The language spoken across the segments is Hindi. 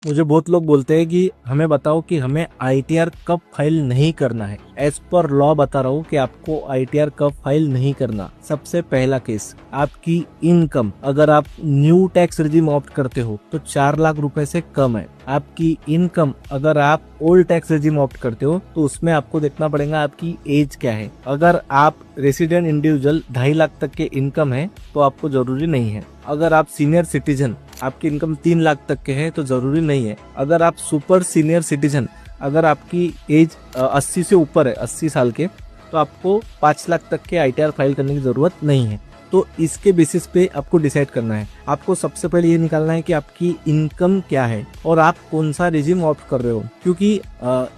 मुझे बहुत लोग बोलते हैं कि हमें बताओ कि हमें आईटीआर कब फाइल नहीं करना है। एज पर लॉ बता रहा हूँ कि आपको आईटीआर कब फाइल नहीं करना। सबसे पहला केस, आपकी इनकम अगर आप न्यू टैक्स रिजीम ऑप्ट करते हो तो 4 लाख रुपए से कम है। आपकी इनकम अगर आप ओल्ड टैक्स रिजीम ऑप्ट करते हो तो उसमें आपको देखना पड़ेगा आपकी एज क्या है। अगर आप रेसिडेंट इंडिविजुअल 2.5 लाख तक के इनकम है तो आपको जरूरी नहीं है। अगर आप सीनियर सिटीजन, आपकी इनकम 3 लाख तक के है तो जरूरी नहीं है। अगर आप सुपर सीनियर सिटीजन, अगर आपकी एज 80 से ऊपर है, 80 साल के, तो आपको 5 लाख तक के आईटीआर फाइल करने की जरूरत नहीं है। तो इसके बेसिस पे आपको डिसाइड करना है। आपको सबसे पहले ये निकालना है कि आपकी इनकम क्या है और आप कौन सा रिजीम ऑप्ट कर रहे हो। क्योंकि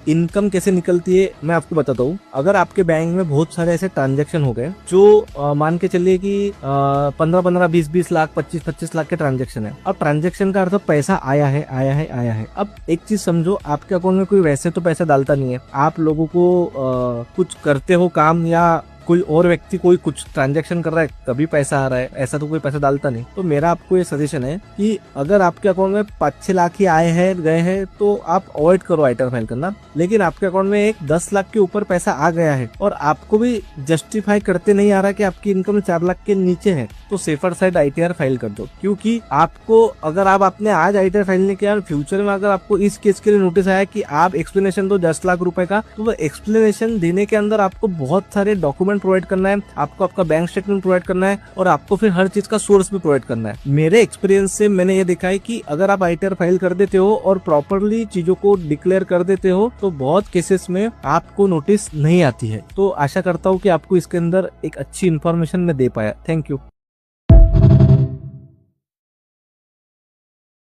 इनकम कैसे निकलती है मैं आपको बताता हूँ। अगर आपके बैंक में बहुत सारे ऐसे ट्रांजैक्शन हो गए जो मान के चलिए कि 15-15, 20-20 लाख, 25-25 लाख के ट्रांजैक्शन है। अब ट्रांजैक्शन का अर्थ पैसा आया है। अब एक चीज समझो, आपके अकाउंट में कोई वैसे तो पैसा डालता नहीं है। आप लोगों को कुछ करते हो काम, या कोई और व्यक्ति कोई कुछ ट्रांजैक्शन कर रहा है तभी पैसा आ रहा है, ऐसा तो कोई पैसा डालता नहीं। तो मेरा आपको ये सजेशन है कि अगर आपके अकाउंट में 5-6 लाख ही आए हैं गए हैं तो आप अवॉइड करो आईटीआर फाइल करना। लेकिन आपके अकाउंट में एक 10 लाख के ऊपर पैसा आ गया है और आपको भी जस्टिफाई करते नहीं आ रहा कि आपकी इनकम 4 लाख के नीचे है, तो सेफर साइड आईटीआर फाइल कर दो। क्योंकि आपको, अगर आपने आज आईटीआर फाइल नहीं किया, फ्यूचर में अगर आपको इस केस के लिए नोटिस आया कि आप एक्सप्लेनेशन दो 10 लाख रुपए का, तो वो एक्सप्लेनेशन देने के अंदर आपको बहुत सारे डॉक्यूमेंट प्रोवाइड करना है, आपको आपका बैंक स्टेटमेंट प्रोवाइड करना है और आपको फिर हर चीज का सोर्स भी प्रोवाइड करना है। मेरे एक्सपीरियंस से मैंने ये देखा है कि अगर आप आईटीआर फाइल कर देते हो और प्रॉपरली चीजों को डिक्लेयर कर देते हो तो बहुत केसेस में आपको नोटिस नहीं आती है। तो आशा करता हूँ कि आपको इसके अंदर एक अच्छी इन्फॉर्मेशन मैं दे पाया। Thank you.